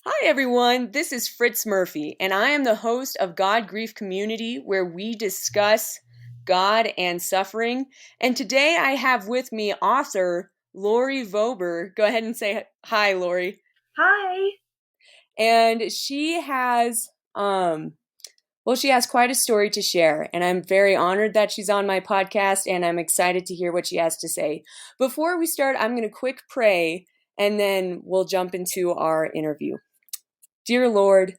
Hi, everyone. This is Fritz Murphy, and I am the host of God Grief Community, where we discuss God and suffering. And today I have with me author Lori Vober. Go ahead and say hi, Lori. Hi. And she has quite a story to share, and I'm very honored that she's on my podcast, and I'm excited to hear what she has to say. Before we start, I'm going to quick pray, and then we'll jump into our interview. Dear Lord,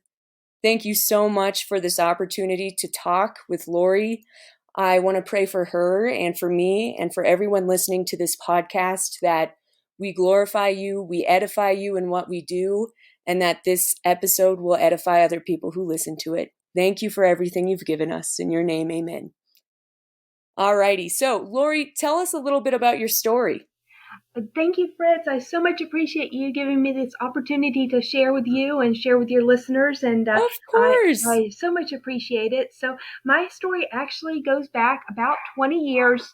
thank you so much for this opportunity to talk with Lori. I want to pray for her and for me and for everyone listening to this podcast that we glorify you, we edify you in what we do, and that this episode will edify other people who listen to it. Thank you for everything you've given us. In your name, amen. Alrighty, so Lori, tell us a little bit about your story. Thank you, Fritz. I so much appreciate you giving me this opportunity to share with you and share with your listeners. And Of I, course. I so much appreciate it. So, my story actually goes back about 20 years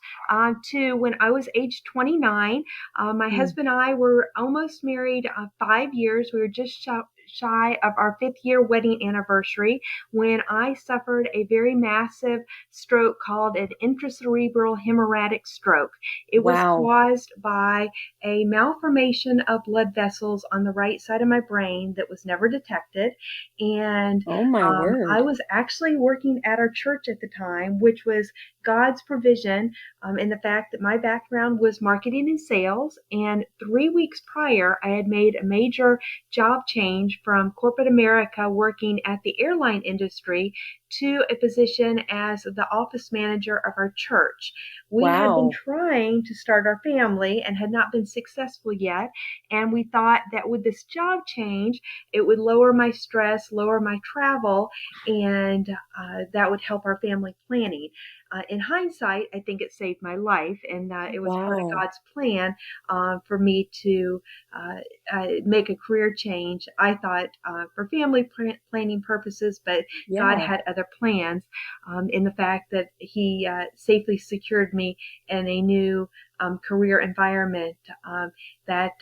to when I was age 29. My Mm. husband and I were almost married 5 years. We were just shy of our 5th-year wedding anniversary when I suffered a very massive stroke called an intracerebral hemorrhagic stroke. It was Wow. caused by a malformation of blood vessels on the right side of my brain that was never detected. And Oh my I word. was actually working at our church at the time, which was God's provision in the fact that my background was marketing and sales. And 3 weeks prior, I had made a major job change from corporate America working at the airline industry to a position as the office manager of our church. We had been Wow. trying to start our family and had not been successful yet. And we thought that with this job change, it would lower my stress, lower my travel, and that would help our family planning. In hindsight, I think it saved my life, and it was part of Wow. God's plan for me to make a career change. I thought for family planning purposes, but God Yeah. had other plans in the fact that He safely secured me in a new career environment that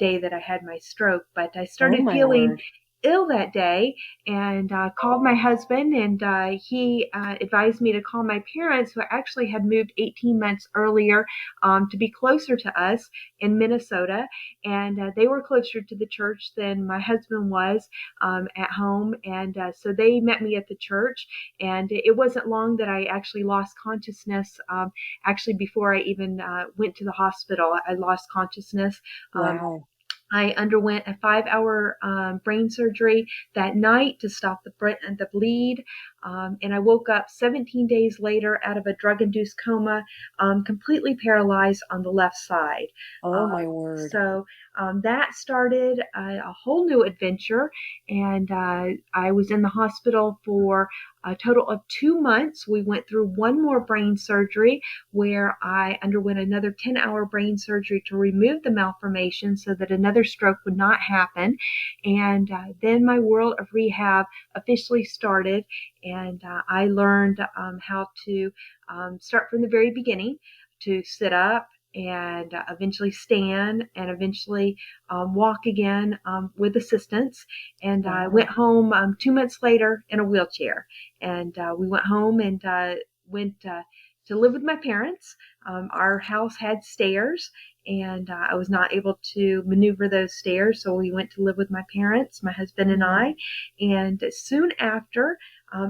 day that I had my stroke. But I Oh started my feeling word. ill that day and called my husband, and he advised me to call my parents, who actually had moved 18 months earlier to be closer to us in Minnesota. And they were closer to the church than my husband was at home. And so they met me at the church. And it wasn't long that I actually lost consciousness. Actually, before I even went to the hospital, I lost consciousness. Um, Wow. I underwent a 5-hour brain surgery that night to stop the bleed. And I woke up 17 days later out of a drug induced coma, completely paralyzed on the left side. Oh my Um, word. so that started a whole new adventure. And I was in the hospital for a total of 2 months. We went through one more brain surgery where I underwent another 10-hour brain surgery to remove the malformation so that another stroke would not happen. And then my world of rehab officially started, and I learned how to start from the very beginning, to sit up and eventually stand and eventually walk again with assistance. And I Wow. went home 2 months later in a wheelchair. And we went home and went to live with my parents. Our house had stairs, and I was not able to maneuver those stairs, so we went to live with my parents, my husband and Mm. I. And soon after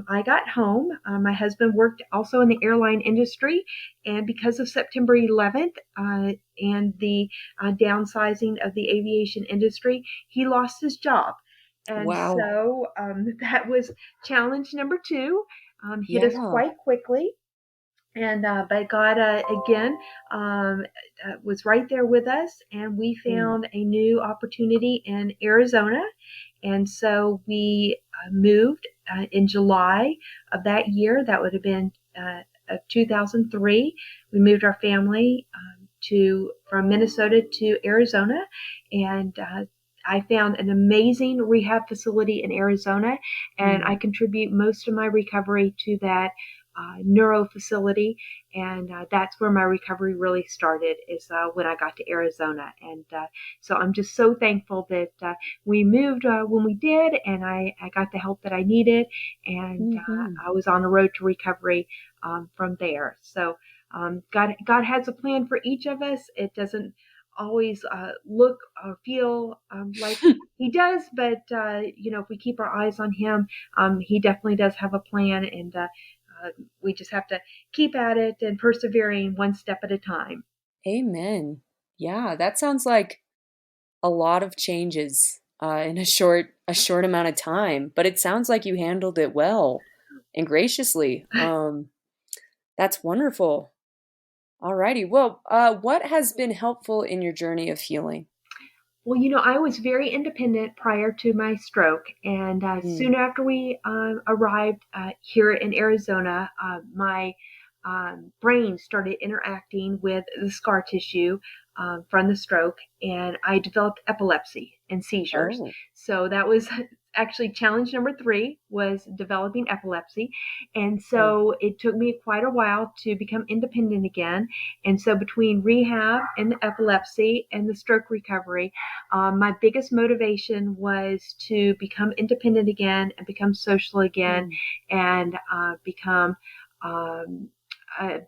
I got home, my husband worked also in the airline industry, and because of September 11th and the downsizing of the aviation industry, he lost his job. And Wow. so that was challenge number two. Hit us Yeah. quite quickly. And but God again um, was right there with us, and we Mm. found a new opportunity in Arizona. And so we moved in July of that year. That would have been of 2003. We moved our family to from Minnesota to Arizona, and I found an amazing rehab facility in Arizona, and I Mm. contribute most of my recovery to that neuro facility, and that's where my recovery really started. Is when I got to Arizona, and so I'm just so thankful that we moved when we did, and I got the help that I needed, and Hmm. I was on the road to recovery from there. So God has a plan for each of us. It doesn't always look or feel like He does, but if we keep our eyes on Him, He definitely does have a plan, and we just have to keep at it and persevering one step at a time. Amen. Yeah, that sounds like a lot of changes in a short amount of time, but it sounds like you handled it well and graciously. That's wonderful. Alrighty. Well, what has been helpful in your journey of healing? Well, I was very independent prior to my stroke, and Mm. soon after we arrived here in Arizona, my brain started interacting with the scar tissue from the stroke, and I developed epilepsy and seizures. Oh. So that was actually challenge number 3 was developing epilepsy, and Oh. so it took me quite a while to become independent again. And so between rehab and the epilepsy and the stroke recovery, my biggest motivation was to become independent again and become social again, Mm. and become um, uh,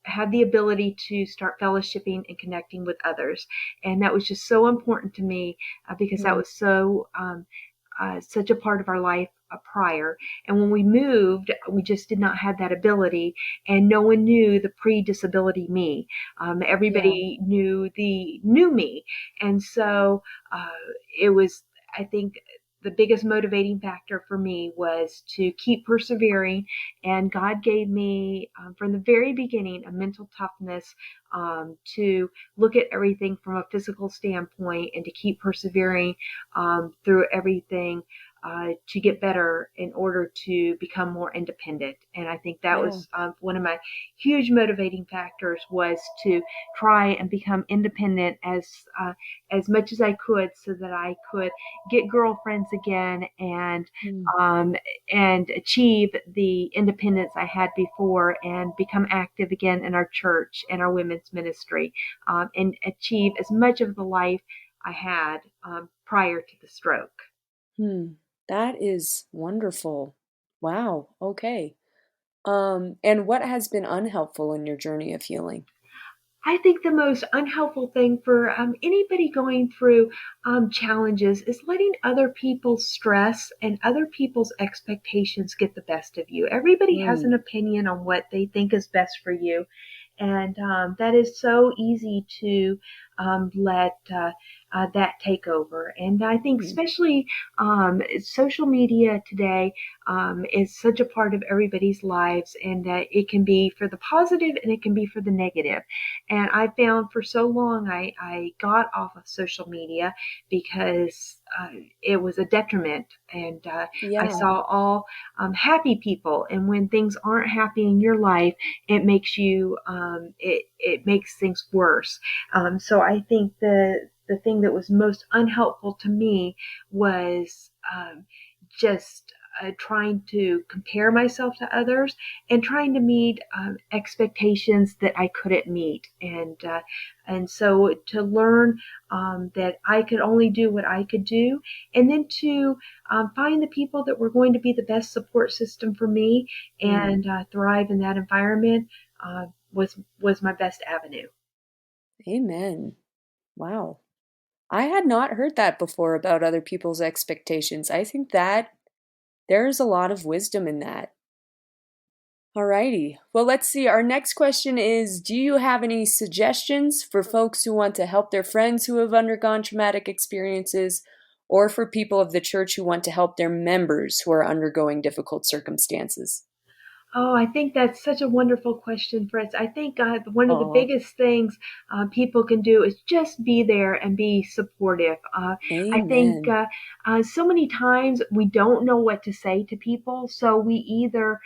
have the ability to start fellowshipping and connecting with others. And that was just so important to me because that Mm. was such a part of our life prior. And when we moved, we just did not have that ability, and no one knew the pre-disability me. Yeah. Everybody knew the new me, and so uh, it was. I think the biggest motivating factor for me was to keep persevering, and God gave me from the very beginning a mental toughness to look at everything from a physical standpoint and to keep persevering through everything to get better in order to become more independent. And I think that Yeah. was one of my huge motivating factors was to try and become independent as much as I could, so that I could get girlfriends again Mm. um, and achieve the independence I had before, and become active again in our church and our women's ministry, and achieve as much of the life I had prior to the stroke. Hmm. That is wonderful. Wow. Okay. And what has been unhelpful in your journey of healing? I think the most unhelpful thing for anybody going through challenges is letting other people's stress and other people's expectations get the best of you. Everybody has Mm. an opinion on what they think is best for you. And that is so easy to let that take over. And I think, Mm. especially social media today, is such a part of everybody's lives, and that it can be for the positive and it can be for the negative. And I found for so long I got off of social media because it was a detriment. And I Yeah. saw all happy people. And when things aren't happy in your life, it makes it makes things worse. So I think the thing that was most unhelpful to me was just trying to compare myself to others and trying to meet expectations that I couldn't meet, and so to learn that I could only do what I could do, and then to find the people that were going to be the best support system for me Mm. and thrive in that environment was my best avenue. Amen. Wow. I had not heard that before about other people's expectations. I think that there's a lot of wisdom in that. Alrighty. Well, let's see. Our next question is, do you have any suggestions for folks who want to help their friends who have undergone traumatic experiences, or for people of the church who want to help their members who are undergoing difficult circumstances? Oh, I think that's such a wonderful question, Fritz. I think one of the Oh, biggest things people can do is just be there and be supportive. I think amen. so many times we don't know what to say to people, so we either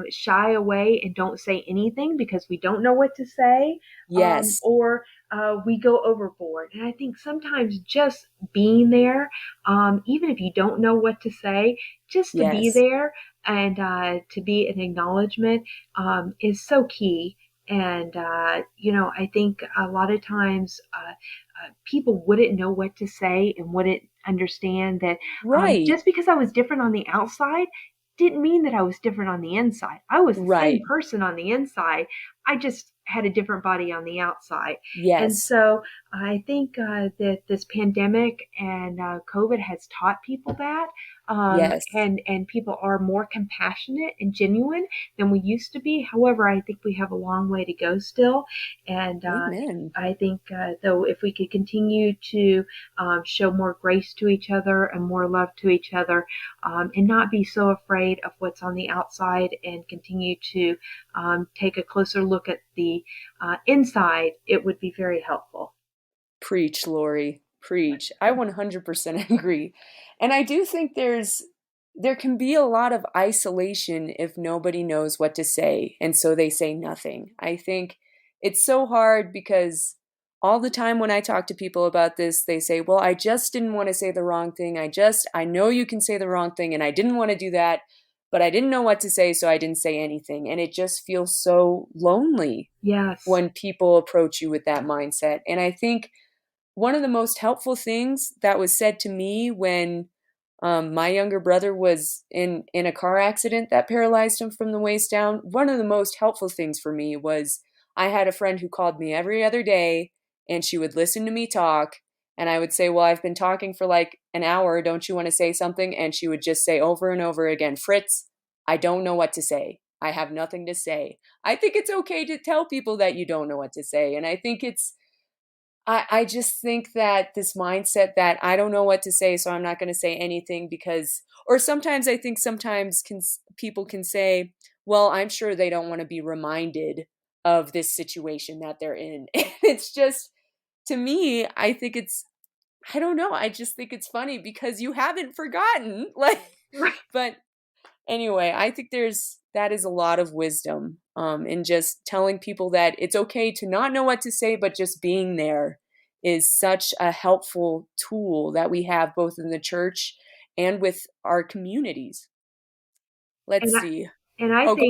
shy away and don't say anything because we don't know what to say, Yes. or we go overboard. And I think sometimes just being there, even if you don't know what to say, just to be Yes. there and to be an acknowledgement is so key. And, I think a lot of times people wouldn't know what to say and wouldn't understand that Right. just because I was different on the outside didn't mean that I was different on the inside. I was the same Right. person on the inside. I just had a different body on the outside. And Yes. so I think that this pandemic and COVID has taught people that. Yes. And people are more compassionate and genuine than we used to be. However, I think we have a long way to go still. And Amen. I think, though, if we could continue to show more grace to each other and more love to each other, and not be so afraid of what's on the outside and continue to take a closer look at the inside, it would be very helpful. Preach, Lori. Preach. I 100% agree. And I do think there can be a lot of isolation if nobody knows what to say and so they say nothing. I think it's so hard because all the time when I talk to people about this, they say, "Well, I just didn't want to say the wrong thing. I know you can say the wrong thing and I didn't want to do that, but I didn't know what to say, so I didn't say anything." And it just feels so lonely Yes. when people approach you with that mindset. And I think one of the most helpful things that was said to me when my younger brother was in a car accident that paralyzed him from the waist down, one of the most helpful things for me was I had a friend who called me every other day and she would listen to me talk. And I would say, "Well, I've been talking for like an hour. Don't you want to say something?" And she would just say over and over again, "Fritz, I don't know what to say. I have nothing to say." I think it's okay to tell people that you don't know what to say. And I think I just think that this mindset that I don't know what to say, so I'm not going to say anything because, or sometimes I think sometimes people can say, "Well, I'm sure they don't want to be reminded of this situation that they're in." And it's just, to me, I don't know. I just think it's funny because you haven't forgotten. Like, but anyway, I think that is a lot of wisdom in just telling people that it's okay to not know what to say, but just being there is such a helpful tool that we have both in the church and with our communities. Let's And see. And I Oh, go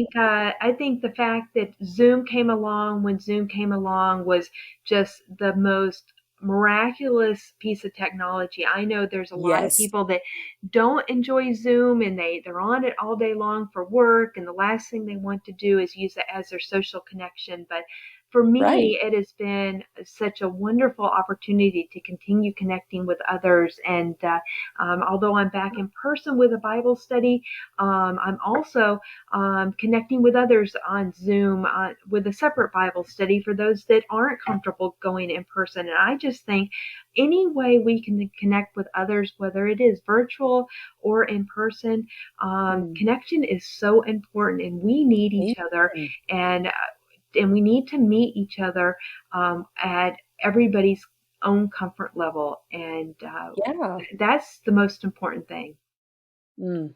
think the fact that Zoom came along when Zoom came along was just the most miraculous piece of technology. I know there's a lot of yes, people that don't enjoy Zoom and they're on it all day long for work and the last thing they want to do is use it as their social connection. But for right. me, it has been such a wonderful opportunity to continue connecting with others. And although I'm back in person with a Bible study, I'm also connecting with others on Zoom with a separate Bible study for those that aren't comfortable going in person. And I just think any way we can connect with others, whether it is virtual or in person, Mm. connection is so important, and we need each other, Amen. and uh, and we need to meet each other at everybody's own comfort level, and Yeah. that's the most important thing. Mm.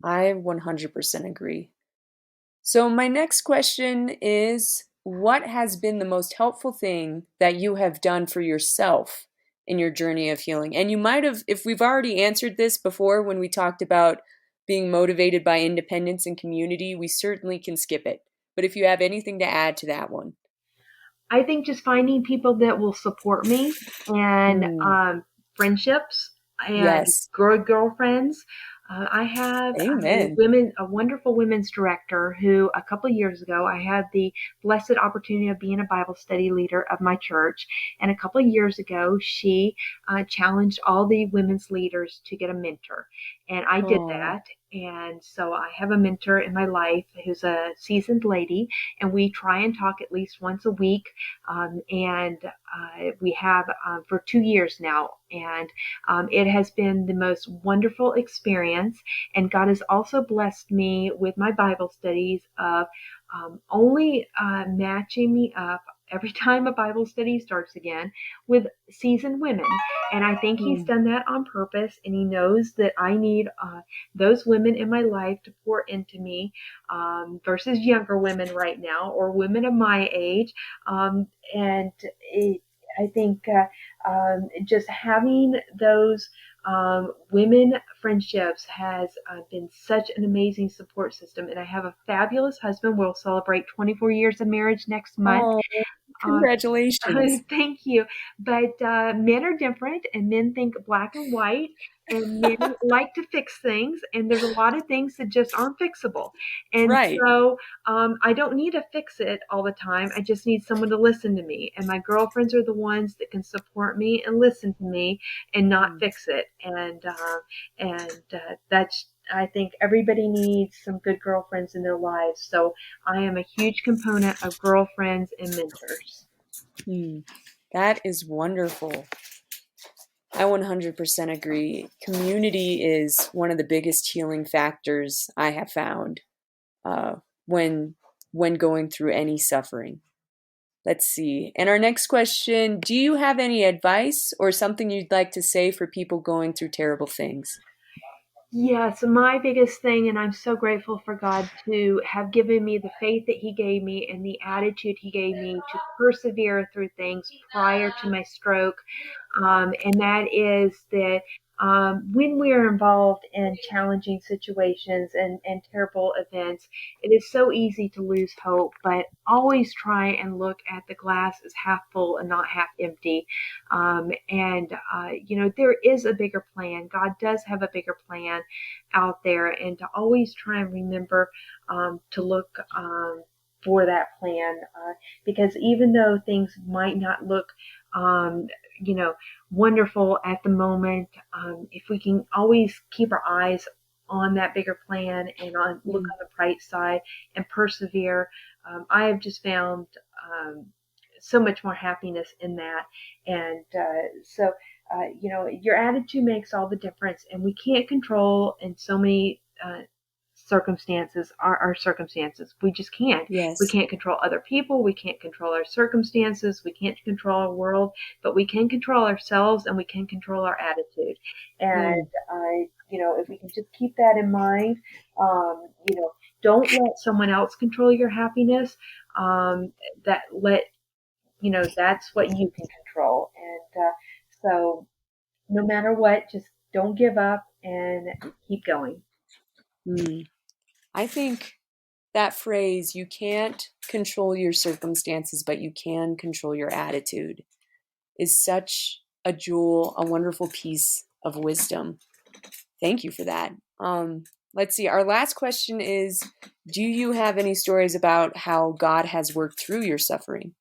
I 100% agree. So, my next question is, what has been the most helpful thing that you have done for yourself in your journey of healing? And you might have, if we've already answered this before when we talked about being motivated by independence and community, we certainly can skip it. But if you have anything to add to that one. I think just finding people that will support me and Mm, friendships and yes. girlfriends. I have Amen. a wonderful women's director who a couple of years ago I had the blessed opportunity of being a Bible study leader of my church, and a couple of years ago she challenged all the women's leaders to get a mentor, and I did Oh, that. And so I have a mentor in my life who's a seasoned lady, and we try and talk at least once a week. And we have for 2 years now. And it has been the most wonderful experience. And God has also blessed me with my Bible studies of only matching me up every time a Bible study starts again with seasoned women. And I think He's mm, done that on purpose. And He knows that I need those women in my life to pour into me versus younger women right now or women of my age. And I think just having those women friendships has been such an amazing support system. And I have a fabulous husband. We'll celebrate 24 years of marriage next month. Oh, Uh, congratulations. Thank you. But men are different, and men think black and white, and men like to fix things, and there's a lot of things that just aren't fixable. And Right. so I don't need to fix it all the time. I just need someone to listen to me. And my girlfriends are the ones that can support me and listen to me and not Mm. fix it. That's, I think everybody needs some good girlfriends in their lives. So I am a huge component of girlfriends and mentors. Hmm. That is wonderful. I 100% agree. Community is one of the biggest healing factors I have found uh, when when going through any suffering. Let's see. And our next question, do you have any advice or something you'd like to say for people going through terrible things? Yes, my biggest thing, and I'm so grateful for God to have given me the faith that He gave me and the attitude He gave me to persevere through things prior to my stroke. And that is that when we are involved in challenging situations and terrible events, it is so easy to lose hope, but always try and look at the glass as half full and not half empty. There is a bigger plan. God does have a bigger plan out there, and to always try and remember to look for that plan. Because even though things might not look, um, you know, wonderful at the moment, if we can always keep our eyes on that bigger plan and look Mm. on the bright side and persevere, I have just found so much more happiness in that. And your attitude makes all the difference, and we can't control in so many circumstances our circumstances. We just can't. We Yes. can't control other people. We can't control our circumstances. We can't control our world, but we can control ourselves and we can control our attitude. And Mm. if we can just keep that in mind, um, you know, don't let someone else control your happiness. That let that's what you can control. And so no matter what, just don't give up and keep going. Mm. I think that phrase, you can't control your circumstances, but you can control your attitude, is such a jewel, a wonderful piece of wisdom. Thank you for that. Let's see. Our last question is, do you have any stories about how God has worked through your suffering?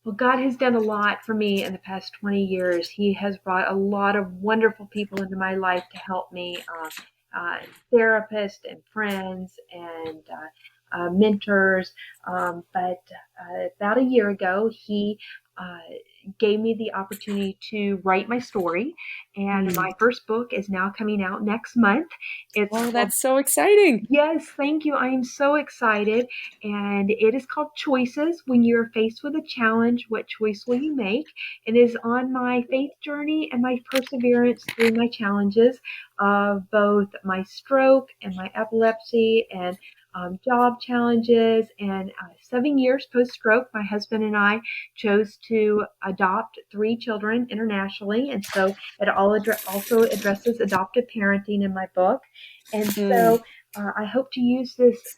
Well, God has done a lot for me in the past 20 years. He has brought a lot of wonderful people into my life to help me, therapists and friends and mentors. But about a year ago, He uh, gave me the opportunity to write my story. And Hmm. my first book is now coming out next month. It's Oh, called that's so exciting. Yes, thank you. I am so excited. And it is called Choices. When you're faced with a challenge, what choice will you make? It is on my faith journey and my perseverance through my challenges of both my stroke and my epilepsy and job challenges. And 7 years post stroke, my husband and I chose to adopt 3 children internationally. And so it also addresses adoptive parenting in my book. And Hmm. so I hope to use this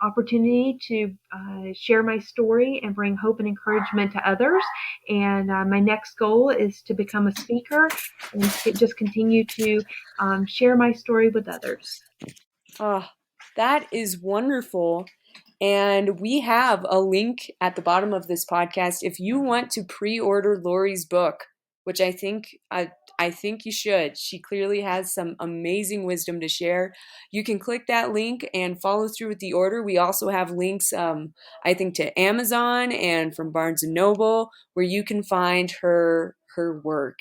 opportunity to share my story and bring hope and encouragement to others. And my next goal is to become a speaker and just continue to share my story with others. Oh, that is wonderful. And we have a link at the bottom of this podcast if you want to pre-order Lori's book, which I think you should. She clearly has some amazing wisdom to share. You can click that link and follow through with the order. We also have links, I think, to Amazon and from Barnes and Noble, where you can find her work.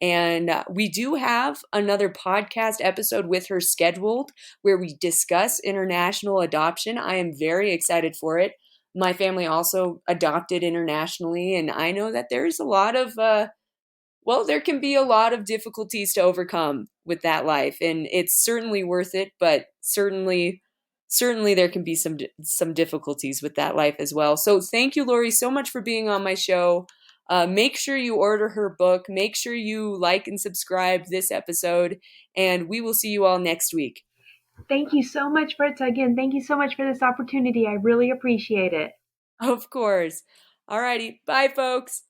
And we do have another podcast episode with her scheduled where we discuss international adoption. I am very excited for it. My family also adopted internationally, and I know that there's a lot of, there can be a lot of difficulties to overcome with that life, and it's certainly worth it, but certainly there can be some difficulties with that life as well. So thank you, Lori, so much for being on my show. Make sure you order her book. Make sure you like and subscribe this episode, and we will see you all next week. Thank you so much, Fritz. Again, thank you so much for this opportunity. I really appreciate it. Of course. Alrighty. Bye, folks.